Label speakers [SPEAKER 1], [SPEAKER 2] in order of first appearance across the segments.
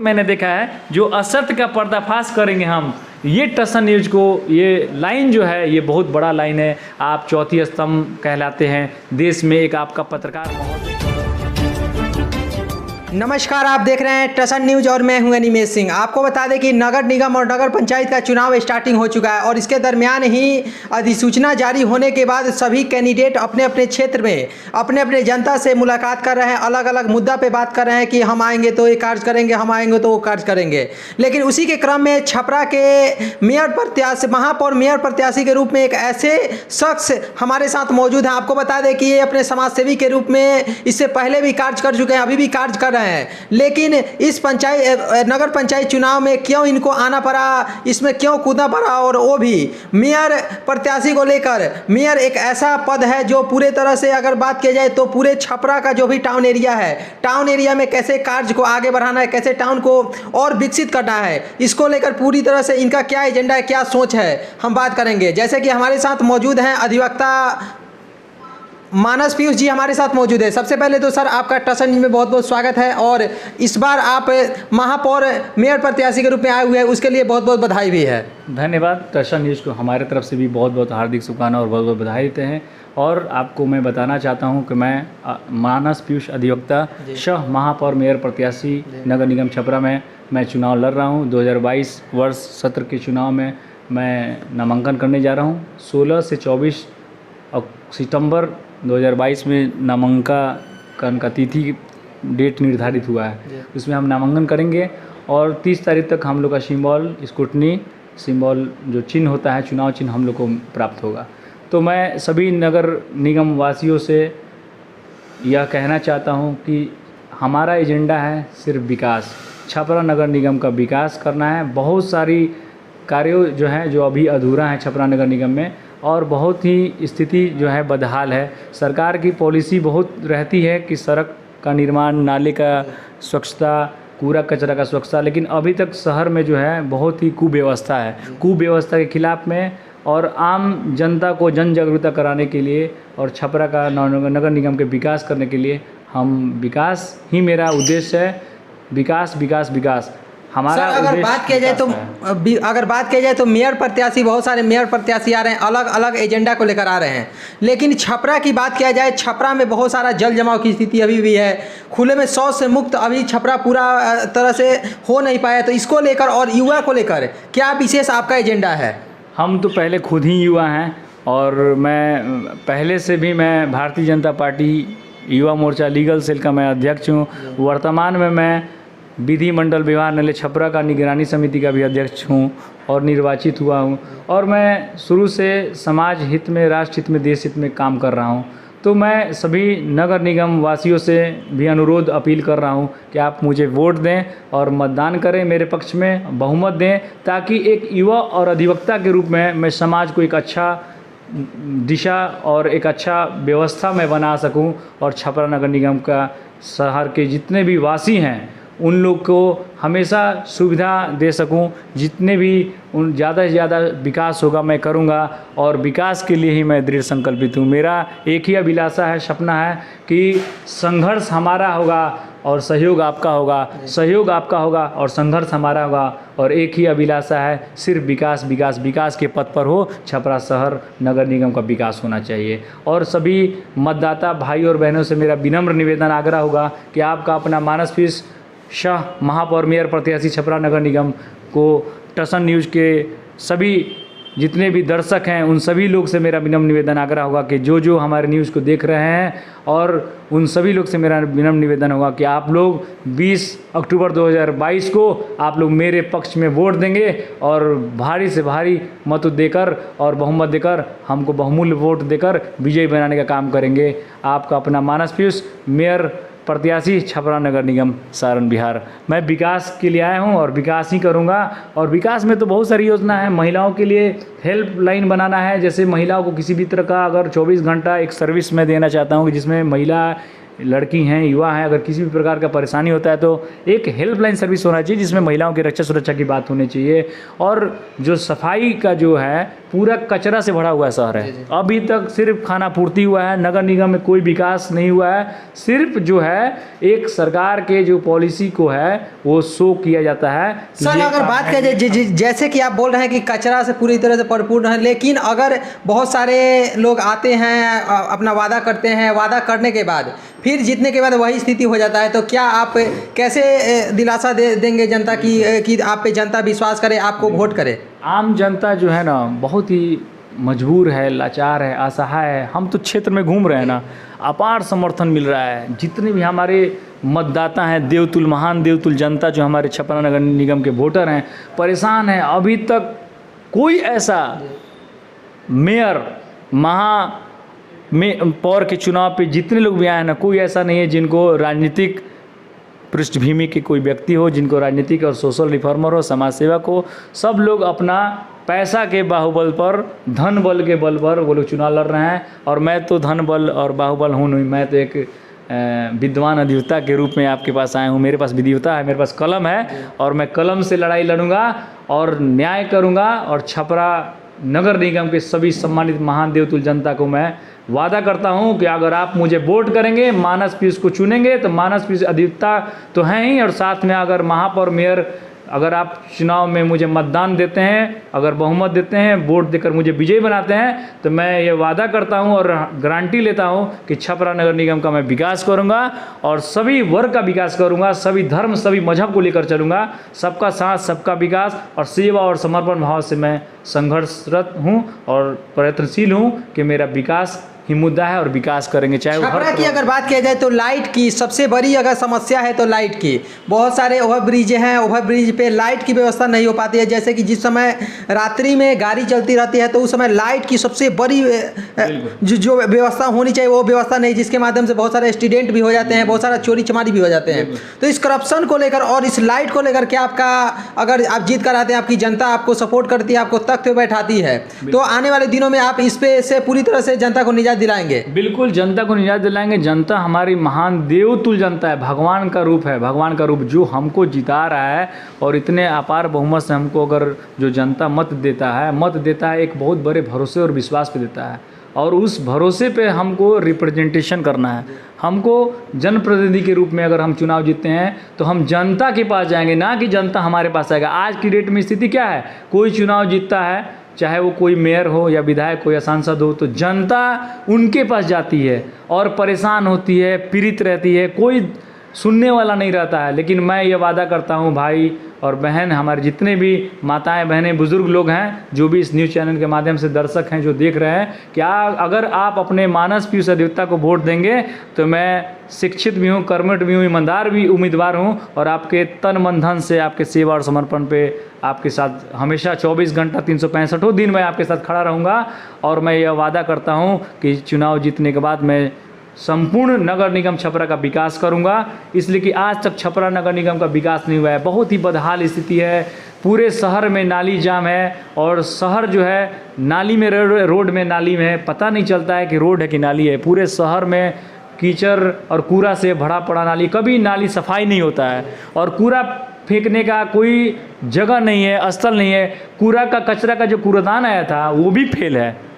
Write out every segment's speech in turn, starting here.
[SPEAKER 1] मैंने देखा है जो असत्य का पर्दाफाश करेंगे हम। ये टसन न्यूज को ये लाइन जो है ये बहुत बड़ा लाइन है। आप चौथी स्तंभ कहलाते हैं देश में, एक आपका पत्रकार महोदय।
[SPEAKER 2] नमस्कार, आप देख रहे हैं टसन न्यूज और मैं हूं अनिमेश सिंह। आपको बता दें कि नगर निगम और नगर पंचायत का चुनाव स्टार्टिंग हो चुका है और इसके दरमियान ही अधिसूचना जारी होने के बाद सभी कैंडिडेट अपने अपने क्षेत्र में अपने अपने जनता से मुलाकात कर रहे हैं, अलग अलग मुद्दा पे बात कर रहे हैं कि हम आएंगे तो ये कार्य करेंगे, हम आएंगे तो वो कार्य करेंगे। लेकिन उसी के क्रम में छपरा के मेयर प्रत्याशी, महापौर मेयर प्रत्याशी के रूप में एक ऐसे शख्स हमारे साथ मौजूद हैं। आपको बता दें कि ये अपने समाजसेवी के रूप में इससे पहले भी कार्य कर चुके हैं, अभी भी कार्य कर रहे हैं। लेकिन इस नगर पंचायत चुनाव में क्यों इनको आना पड़ा, इसमें क्यों कूदना पड़ा, और वो भी मेयर प्रत्याशी को लेकर। मेयर एक ऐसा पद है जो पूरे तरह से अगर बात की जाए तो पूरे छपरा का जो भी टाउन एरिया है, टाउन एरिया में कैसे कार्य को आगे बढ़ाना है, कैसे टाउन को और विकसित करना है, इसको लेकर पूरी तरह से इनका क्या एजेंडा है, क्या सोच है, हम बात करेंगे। जैसे कि हमारे साथ मौजूद हैं अधिवक्ता मानस पीयूष जी हमारे साथ मौजूद है। सबसे पहले तो सर आपका टसन न्यूज में बहुत बहुत स्वागत है और इस बार आप महापौर मेयर प्रत्याशी के रूप में आए हुए हैं, उसके लिए बहुत बहुत बधाई भी है।
[SPEAKER 1] धन्यवाद। टसन न्यूज़ को हमारे तरफ से भी बहुत बहुत हार्दिक शुभकामनाएं और बहुत बहुत बधाई देते हैं। और आपको मैं बताना चाहता हूं कि मैं मानस पीयूष अधिवक्ता सह महापौर मेयर प्रत्याशी नगर निगम छपरा में मैं चुनाव लड़ रहा हूं। 2022 वर्ष सत्र के चुनाव में मैं नामांकन करने जा रहा हूं। 16 से 24 सितंबर 2022 में नामांकन का तिथि डेट निर्धारित हुआ है, उसमें हम नामांकन करेंगे और 30 तारीख तक हम लोग का सिंबल स्कूटनी सिंबल जो चिन्ह होता है, चुनाव चिन्ह हम लोग को प्राप्त होगा। तो मैं सभी नगर निगम वासियों से यह कहना चाहता हूं कि हमारा एजेंडा है सिर्फ विकास, छपरा नगर निगम का विकास करना है। बहुत सारी कार्यों जो हैं जो अभी अधूरा हैं छपरा नगर निगम में और बहुत ही स्थिति जो है बदहाल है। सरकार की पॉलिसी बहुत रहती है कि सड़क का निर्माण, नाले का स्वच्छता, कूड़ा कचरा का स्वच्छता, लेकिन अभी तक शहर में जो है बहुत ही कुव्यवस्था है। कुव्यवस्था के खिलाफ में और आम जनता को जन जागरूकता कराने के लिए और छपरा का नगर निगम के विकास करने के लिए हम विकास ही मेरा उद्देश्य है। विकास विकास विकास हमारा।
[SPEAKER 2] अगर बात किया जाए तो मेयर प्रत्याशी, बहुत सारे मेयर प्रत्याशी आ रहे हैं, अलग अलग एजेंडा को लेकर आ रहे हैं। लेकिन छपरा की बात किया जाए, छपरा में बहुत सारा जल जमाव की स्थिति अभी भी है। खुले में शौच से मुक्त अभी छपरा पूरा तरह से हो नहीं पाया। तो इसको लेकर और युवा को लेकर क्या विशेष आपका एजेंडा है?
[SPEAKER 1] हम तो पहले खुद ही युवा हैं और मैं पहले से भी मैं Bharatiya Janata party Yuva Morcha legal cell का मैं अध्यक्ष हूँ। वर्तमान में मैं विधिमंडल विवाह न्यायालय छपरा का निगरानी समिति का भी अध्यक्ष हूँ और निर्वाचित हुआ हूँ। और मैं शुरू से समाज हित में, राष्ट्र हित में, देश हित में काम कर रहा हूँ। तो मैं सभी नगर निगम वासियों से भी अनुरोध अपील कर रहा हूँ कि आप मुझे वोट दें और मतदान करें, मेरे पक्ष में बहुमत दें, ताकि एक युवा और अधिवक्ता के रूप में मैं समाज को एक अच्छा दिशा और एक अच्छा व्यवस्था में बना सकूं और छपरा नगर निगम का शहर के जितने भी वासी हैं उन लोग को हमेशा सुविधा दे सकूं। जितने भी उन ज़्यादा से ज़्यादा विकास होगा मैं करूंगा और विकास के लिए ही मैं दृढ़ संकल्पित हूं। मेरा एक ही अभिलाषा है, सपना है कि संघर्ष हमारा होगा और सहयोग आपका होगा, सहयोग आपका होगा और संघर्ष हमारा होगा। और एक ही अभिलाषा है, सिर्फ विकास विकास विकास के पथ पर हो। छपरा शहर नगर निगम का विकास होना चाहिए। और सभी मतदाता भाई और बहनों से मेरा विनम्र निवेदन आग्रह होगा कि आपका अपना मानस पीयूष शाह महापौर मेयर प्रत्याशी छपरा नगर निगम को टसन न्यूज़ के सभी जितने भी दर्शक हैं उन सभी लोग से मेरा विनम्र निवेदन आग्रह होगा कि जो हमारे न्यूज़ को देख रहे हैं, और उन सभी लोग से मेरा विनम्र निवेदन होगा कि आप लोग 20 अक्टूबर 2022 को आप लोग मेरे पक्ष में वोट देंगे और भारी से भारी मत देकर और बहुमत देकर हमको बहुमूल्य वोट देकर विजयी बनाने का काम करेंगे। आपका अपना मानस पीयूष मेयर प्रत्याशी छपरा नगर निगम सारण बिहार। मैं विकास के लिए आया हूं और विकास ही करूंगा। और विकास में तो बहुत सारी योजना है। महिलाओं के लिए हेल्पलाइन बनाना है, जैसे महिलाओं को किसी भी तरह का अगर 24 घंटा एक सर्विस मैं देना चाहता हूं कि जिसमें महिला लड़की हैं, युवा हैं, अगर किसी भी प्रकार का परेशानी होता है तो एक हेल्पलाइन सर्विस होना चाहिए जिसमें महिलाओं की रक्षा सुरक्षा की बात होनी चाहिए। और जो सफाई का जो है पूरा कचरा से भरा हुआ शहर है, अभी तक सिर्फ खाना पूर्ति हुआ है, नगर निगम में कोई विकास नहीं हुआ है, सिर्फ जो है एक सरकार के जो पॉलिसी को है वो शो किया जाता है।
[SPEAKER 2] सर अगर बात किया जाए जैसे कि आप बोल रहे हैं कि कचरा से पूरी तरह से भरपूर है, लेकिन अगर बहुत सारे लोग आते हैं अपना वादा करते हैं, वादा करने के बाद फिर जीतने के बाद वही स्थिति हो जाता है, तो क्या आप कैसे दिलासा देंगे जनता की कि आप पे जनता विश्वास करे, आपको वोट करे?
[SPEAKER 1] आम जनता जो है ना बहुत ही मजबूर है, लाचार है, असहाय है। हम तो क्षेत्र में घूम रहे हैं ना, अपार समर्थन मिल रहा है। जितने भी हमारे मतदाता हैं, देवतुल महान देवतुल जनता जो हमारे छपरा नगर निगम के वोटर हैं, परेशान हैं। अभी तक कोई ऐसा मेयर पौर के चुनाव पे जितने लोग भी आए हैं ना, कोई ऐसा नहीं है जिनको राजनीतिक पृष्ठभूमि के कोई व्यक्ति हो, जिनको राजनीतिक और सोशल रिफॉर्मर हो, समाज सेवक हो। सब लोग अपना पैसा के बाहुबल पर, धन बल के बल पर वो लोग चुनाव लड़ रहे हैं। और मैं तो धन बल और बाहुबल हूँ नहीं, मैं तो एक विद्वान अधिवक्ता के रूप में आपके पास आया हूँ। मेरे पास विधिवता है, मेरे पास कलम है और मैं कलम से लड़ाई लड़ूंगा और न्याय करूँगा। और छपरा नगर निगम के सभी सम्मानित महान देवतुल जनता को मैं वादा करता हूं कि अगर आप मुझे वोट करेंगे, मानस पीयूष को चुनेंगे, तो मानस पीयूष अधिवक्ता तो हैं ही, और साथ में अगर महापौर मेयर अगर आप चुनाव में मुझे मतदान देते हैं, अगर बहुमत देते हैं, वोट देकर मुझे विजयी बनाते हैं, तो मैं ये वादा करता हूं और गारंटी लेता हूं कि छपरा नगर निगम का मैं विकास करूंगा और सभी वर्ग का विकास करूंगा, सभी धर्म सभी मजहब को लेकर चलूंगा। सबका साथ, सबका विकास और सेवा और समर्पण भाव से मैं संघर्षरत हूं और प्रयत्नशील हूं कि मेरा विकास ही मुद्दा है और विकास करेंगे। चाहे वो
[SPEAKER 2] छपरा की अगर बात किया जाए तो लाइट की सबसे बड़ी अगर समस्या है तो लाइट की। बहुत सारे ओवर ब्रिज हैं, ओवर ब्रिज पे लाइट की व्यवस्था नहीं हो पाती है। जैसे कि जिस समय रात्रि में गाड़ी चलती रहती है तो उस समय लाइट की सबसे बड़ी जो व्यवस्था होनी चाहिए वो व्यवस्था नहीं, जिसके माध्यम से बहुत सारे एक्सीडेंट भी हो जाते हैं, बहुत सारा चोरी चमारी भी हो जाते हैं। तो इस करप्शन को लेकर और इस लाइट को लेकर क्या आपका, अगर आप जीत कर आते हैं, आपकी जनता आपको सपोर्ट करती है, आपको तख्त पे बैठाती है, तो आने वाले दिनों में आप इस पे से पूरी तरह से जनता को निजात दिलाएंगे?
[SPEAKER 1] बिल्कुल जनता को निजात दिलाएंगे। जनता हमारी महान देवतुल जनता है, भगवान का रूप है, भगवान का रूप जो हमको जिता रहा है। और इतने अपार बहुमत से हमको अगर जो जनता मत देता है एक बहुत बड़े भरोसे और विश्वास पे देता है, और उस भरोसे पे हमको रिप्रेजेंटेशन करना है। हमको जनप्रतिनिधि के रूप में अगर हम चुनाव जीतते हैं तो हम जनता के पास जाएंगे, ना कि जनता हमारे पास आएगा। आज की डेट में स्थिति क्या है, कोई चुनाव जीतता है, चाहे वो कोई मेयर हो या विधायक हो या सांसद हो, तो जनता उनके पास जाती है और परेशान होती है, पीड़ित रहती है, कोई सुनने वाला नहीं रहता है। लेकिन मैं ये वादा करता हूँ भाई और बहन, हमारे जितने भी माताएं बहनें बुज़ुर्ग लोग हैं, जो भी इस न्यूज़ चैनल के माध्यम से दर्शक हैं जो देख रहे हैं, क्या अगर आप अपने मानस पीयूष अधिवक्ता को वोट देंगे तो मैं शिक्षित भी हूँ, कर्मठ भी हूँ, ईमानदार भी उम्मीदवार हूँ और आपके तन मन धन से आपके सेवा और समर्पण पे आपके साथ हमेशा 24 घंटा 365 दिन मैं आपके साथ खड़ा रहूँगा। और मैं यह वादा करता हूँ कि चुनाव जीतने के बाद मैं संपूर्ण नगर निगम छपरा का विकास करूंगा। इसलिए कि आज तक छपरा नगर निगम का विकास नहीं हुआ है, बहुत ही बदहाल स्थिति है। पूरे शहर में नाली जाम है और शहर जो है नाली में, रोड में नाली में पता नहीं चलता है कि रोड है कि नाली है। पूरे शहर में कीचड़ और कूड़ा से भरा पड़ा नाली, कभी नाली सफाई नहीं होता है और कूड़ा फेंकने का कोई जगह नहीं है, स्थल नहीं है। कूड़ा का कचरा का जो कूड़ादान आया था वो भी फेल है।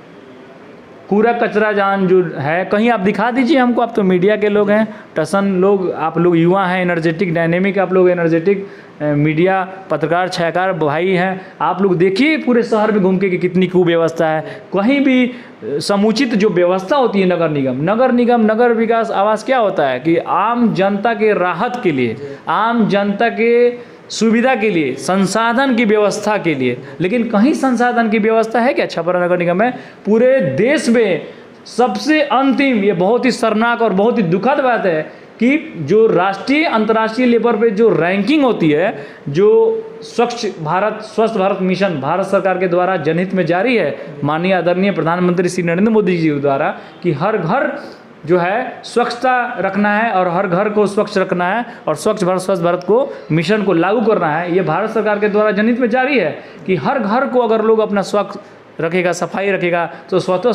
[SPEAKER 1] कूड़ा कचरा जान जो है, कहीं आप दिखा दीजिए हमको, आप तो मीडिया के लोग हैं, टसन लोग, आप लोग युवा हैं, एनर्जेटिक डायनेमिक, आप लोग एनर्जेटिक मीडिया पत्रकार छायाकार भाई हैं, आप लोग देखिए पूरे शहर में घूम के कि कितनी कुव्यवस्था है। कहीं भी समुचित जो व्यवस्था होती है नगर निगम नगर विकास आवास क्या होता है कि आम जनता के राहत के लिए, आम जनता के सुविधा के लिए, संसाधन की व्यवस्था के लिए। लेकिन कहीं संसाधन की व्यवस्था है क्या छपरा नगर निगम में? पूरे देश में सबसे अंतिम, ये बहुत ही शर्मनाक और बहुत ही दुखद बात है कि जो राष्ट्रीय अंतर्राष्ट्रीय लेवल पे जो रैंकिंग होती है, जो स्वस्थ भारत मिशन भारत सरकार के द्वारा जनहित में जारी है, माननीय आदरणीय प्रधानमंत्री श्री नरेंद्र मोदी जी द्वारा, कि हर घर जो है स्वच्छता रखना है और हर घर को स्वच्छ रखना है और स्वच्छ भारत को मिशन को लागू करना है। ये भारत सरकार के द्वारा जनहित में जारी है कि हर घर को अगर लोग अपना स्वच्छ रखेगा, सफाई रखेगा तो स्वतः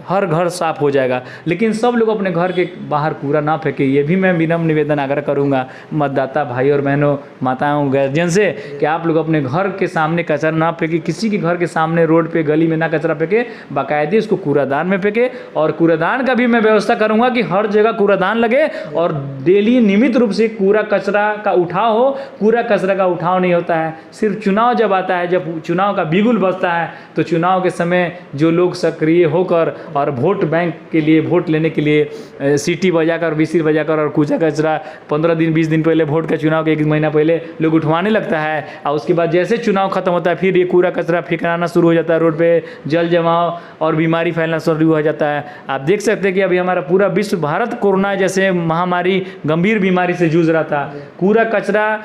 [SPEAKER 1] हर घर साफ हो जाएगा। लेकिन सब लोग अपने घर के बाहर कूड़ा ना फेंके, ये भी मैं विनम्र निवेदन आग्रह करूंगा मतदाता भाई और बहनों, माताओं, गार्जियन से कि आप लोग अपने घर के सामने कचरा ना फेंके, किसी के घर के सामने रोड पे गली में ना कचरा फेंके, बाकायदे उसको कूड़ादान में फेंके। और कूड़ादान का भी मैं व्यवस्था करूंगा कि हर जगह कूड़ादान लगे और डेली नियमित रूप से कूड़ा कचरा का उठाव हो। कूड़ा कचरा का उठाव नहीं होता है, सिर्फ चुनाव जब आता है, जब चुनाव का बिगुल बजता है तो चुनाव के समय जो लोग सक्रिय होकर और वोट बैंक के लिए, वोट लेने के लिए सीटी बजाकर, विसिल बजाकर और कूड़ा कचरा 15 दिन 20 दिन पहले, वोट का चुनाव के 1 महीना पहले लोग उठवाने लगता है। और उसके बाद जैसे चुनाव खत्म होता है फिर ये कूड़ा कचरा फेंकना शुरू हो जाता है, रोड पे जल जमाव और बीमारी फैलना शुरू हो जाता है। आप देख सकते हैं कि अभी हमारा पूरा विश्व, भारत कोरोना जैसे महामारी, गंभीर बीमारी से जूझ रहा था। कूड़ा कचरा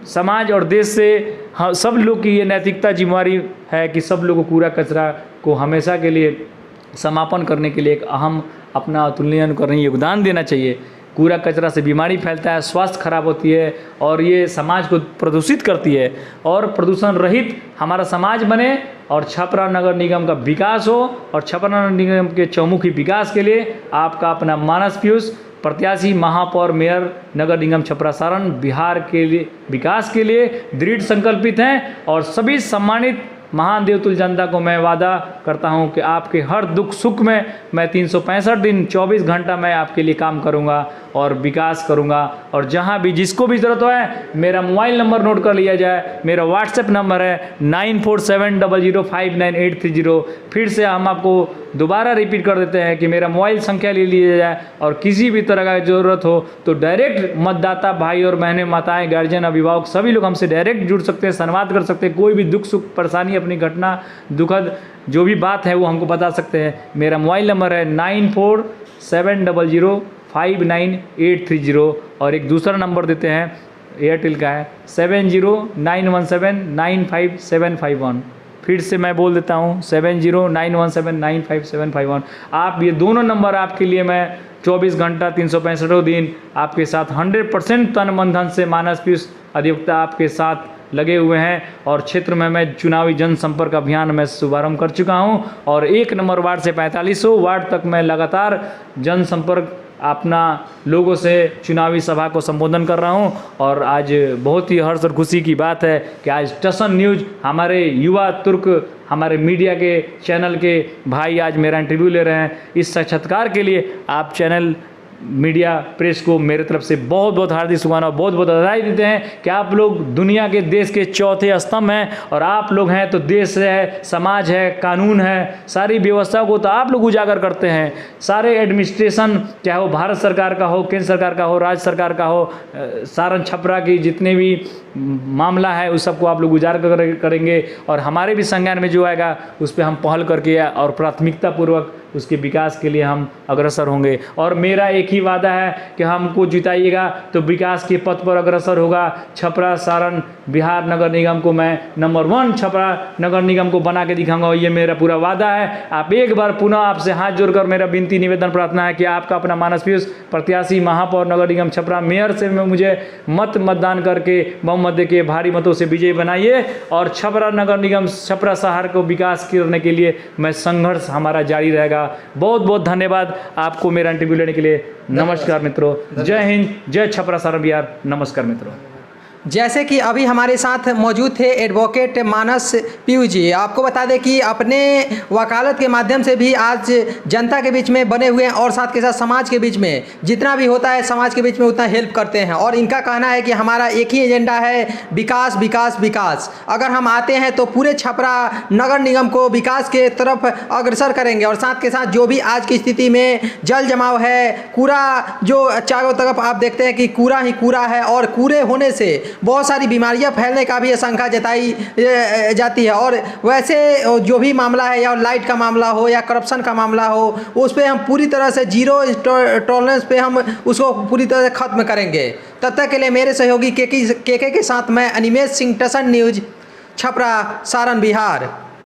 [SPEAKER 1] समाज और देश से सब लोग की ये नैतिकता जिम्मेवारी है कि सब लोगों को कूड़ा कचरा को हमेशा के लिए समापन करने के लिए एक अहम अपना अतुलनीय अनुकरणीय योगदान देना चाहिए। कूड़ा कचरा से बीमारी फैलता है, स्वास्थ्य खराब होती है और ये समाज को प्रदूषित करती है। और प्रदूषण रहित हमारा समाज बने और छपरा नगर निगम का विकास हो। और छपरा नगर निगम के चौमुखी विकास के लिए आपका अपना मानस पीयूष, प्रत्याशी महापौर मेयर नगर निगम छपरा सारण, बिहार के लिए विकास के लिए दृढ़ संकल्पित हैं। और सभी सम्मानित महान देवतुल्य जनता को मैं वादा करता हूं कि आपके हर दुख सुख में मैं 365 दिन 24 घंटा मैं आपके लिए काम करूंगा और विकास करूंगा। और जहां भी जिसको भी ज़रूरत हो मेरा मोबाइल नंबर नोट कर लिया जाए। मेरा व्हाट्सएप नंबर है 9470059830। फिर से हम आपको दोबारा रिपीट कर देते हैं कि मेरा मोबाइल संख्या ले लिया जाए और किसी भी तरह का ज़रूरत हो तो डायरेक्ट मतदाता भाई और बहनें, माताएं, गार्जियन, अभिभावक सभी लोग हमसे डायरेक्ट जुड़ सकते हैं, संवाद कर सकते हैं। कोई भी दुख सुख परेशानी, अपनी घटना, दुखद जो भी बात है वो हमको बता सकते हैं। मेरा मोबाइल नंबर है 9470059830। और एक दूसरा नंबर देते हैं एयरटेल का है 7091795751। फिर से मैं बोल देता हूँ 7091795751। आप ये दोनों नंबर आपके लिए मैं 24 घंटा 365 दिन आपके साथ 100% तन मन धन से मानस पीयूष अधिवक्ता आपके साथ लगे हुए हैं। और क्षेत्र में मैं चुनावी जनसंपर्क अभियान में शुभारंभ कर चुका हूं और 1 नंबर वार्ड से 4500 वार्ड तक मैं लगातार जनसंपर्क अपना लोगों से चुनावी सभा को संबोधन कर रहा हूं। और आज बहुत ही हर्ष और खुशी की बात है कि आज टसन न्यूज़, हमारे युवा तुर्क, हमारे मीडिया के चैनल के भाई आज मेरा इंटरव्यू ले रहे हैं। इस साक्षात्कार के लिए आप चैनल मीडिया प्रेस को मेरे तरफ से बहुत बहुत हार्दिक शुभकामनाएं, बहुत बहुत बधाई देते हैं कि आप लोग दुनिया के, देश के चौथे स्तंभ हैं। और आप लोग हैं तो देश है, समाज है, कानून है, सारी व्यवस्था को तो आप लोग उजागर करते हैं। सारे एडमिनिस्ट्रेशन, चाहे वो भारत सरकार का हो, केंद्र सरकार का हो, राज्य सरकार का हो, सारण छपरा की जितने भी मामला है उस सबको आप लोग उजागर करेंगे। और हमारे भी संज्ञान में जो आएगा उस पर हम पहल करके और प्राथमिकता पूर्वक उसके विकास के लिए हम अग्रसर होंगे। और मेरा एक ही वादा है कि हमको जिताइएगा तो विकास के पथ पर अग्रसर होगा। छपरा सारण बिहार नगर निगम को मैं नंबर 1 छपरा नगर निगम को बना के दिखाऊंगा, ये मेरा पूरा वादा है। आप एक बार पुनः आपसे हाथ जोड़कर मेरा विनती निवेदन प्रार्थना है कि आपका अपना मानस पीयूष प्रत्याशी महापौर नगर निगम छपरा मेयर से मुझे मतदान करके बहुमत के भारी मतों से विजयी बनाइए। और छपरा नगर निगम छपरा शहर को विकास करने के लिए मैं संघर्ष हमारा जारी रहेगा। बहुत बहुत धन्यवाद आपको मेरा इंटरव्यू लेने के लिए। नमस्कार मित्रों, जय हिंद, जय छपरा सारण बिहार। नमस्कार मित्रों।
[SPEAKER 2] जैसे कि अभी हमारे साथ मौजूद थे एडवोकेट मानस पीयूष जी। आपको बता दें कि अपने वकालत के माध्यम से भी आज जनता के बीच में बने हुए हैं और साथ के साथ समाज के बीच में जितना भी होता है समाज के बीच में उतना हेल्प करते हैं। और इनका कहना है कि हमारा एक ही एजेंडा है, विकास विकास विकास। अगर हम आते हैं तो पूरे छपरा नगर निगम को विकास के तरफ अग्रसर करेंगे। और साथ के साथ जो भी आज की स्थिति में जल जमाव है, कूड़ा जो चारों तरफ आप देखते हैं कि कूड़ा ही कूड़ा है और कूड़े होने से बहुत सारी बीमारियां फैलने का भी आशंका जताई जाती है। और वैसे जो भी मामला है, या लाइट का मामला हो या करप्शन का मामला हो, उस पर हम पूरी तरह से जीरो टॉलरेंस पे हम उसको पूरी तरह से ख़त्म करेंगे। तब तक के लिए मेरे सहयोगी केके के साथ मैं अनिमेश सिंह, टसन न्यूज़, छपरा सारण बिहार।